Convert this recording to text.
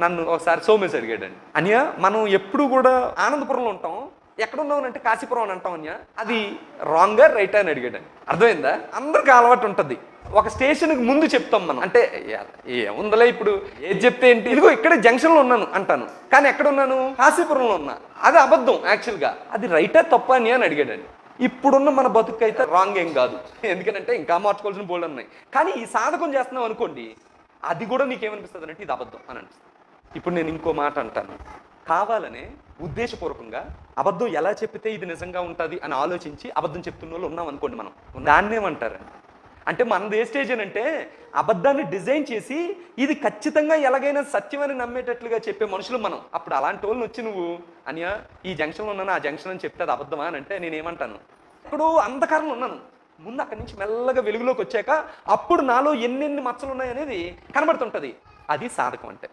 నన్ను ఒకసారి సోమేశ్ అడిగాడండి, అన్య మనం ఎప్పుడు కూడా ఆనందపురంలో ఉంటాం, ఎక్కడున్నావు అంటే కాశీపురం అని అంటాం అన్య, అది రాంగా రైటా అని అడిగాడండి. అర్థమైందా? అందరికీ అలవాటు ఉంటుంది, ఒక స్టేషన్కి ముందు చెప్తాం మనం, అంటే ఏముందలే ఇప్పుడు ఏది చెప్తే ఏంటి, ఇదిగో ఇక్కడే జంక్షన్లో ఉన్నాను అంటాను, కానీ ఎక్కడున్నాను, కాశీపురంలో ఉన్నా. అది అబద్ధం యాక్చువల్గా. అది రైటా తప్ప అని అడిగాడండి. ఇప్పుడున్న మన బతుకు అయితే రాంగ్ ఏం కాదు, ఎందుకంటే ఇంకా మార్చుకోవాల్సిన బోల్డ్ ఉన్నాయి. కానీ ఈ సాధకం చేస్తున్నాం అనుకోండి, అది కూడా నీకేమనిపిస్తుంది అంటే ఇది అబద్ధం అని అనిపిస్తుంది. ఇప్పుడు నేను ఇంకో మాట అంటాను, కావాలనే ఉద్దేశపూర్వకంగా అబద్ధం ఎలా చెప్తే ఇది నిజంగా ఉంటుంది అని ఆలోచించి అబద్ధం చెప్తున్న వాళ్ళు ఉన్నాం అనుకోండి, మనం దాన్నేమంటారండి అంటే మనది ఏ స్టేజ్ అని అంటే అబద్ధాన్ని డిజైన్ చేసి ఇది ఖచ్చితంగా ఎలాగైనా సత్యమని నమ్మేటట్లుగా చెప్పే మనుషులు మనం. అప్పుడు అలాంటి వాళ్ళని వచ్చి నువ్వు అనియా ఈ జంక్షన్లో ఉన్నాను, ఆ జంక్షన్ అని చెప్తే అది అబద్ధమా అని అంటే నేనేమంటాను, ఇప్పుడు అంధకారంలో ఉన్నాను, ముందు అక్కడి నుంచి మెల్లగా వెలుగులోకి వచ్చాక అప్పుడు నాలో ఎన్నెన్ని మచ్చలు ఉన్నాయనేది కనబడుతుంటుంది. అది సాధకం అంటే.